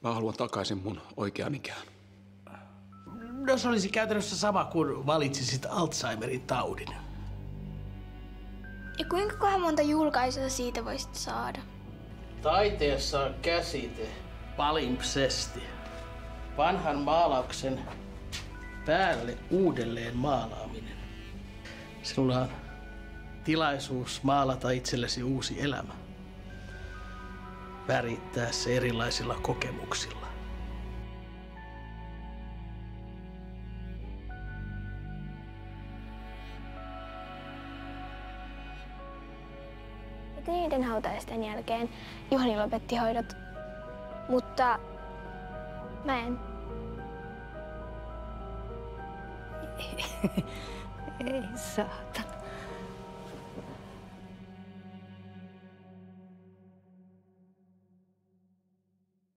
Mä haluan takaisin mun oikean ikään. No se olisi käytännössä sama kuin valitsisit Alzheimerin taudin. Ja kuinka monta julkaisua siitä voisit saada? Taiteessa on käsite palimpsesti. Vanhan maalauksen päälle uudelleen maalaaminen. Sinulla on tilaisuus maalata itsellesi uusi elämä. Värittää se erilaisilla kokemuksilla. Niiden hautajaisten jälkeen Juhani lopetti hoidot, mutta mä en. Ei saatana.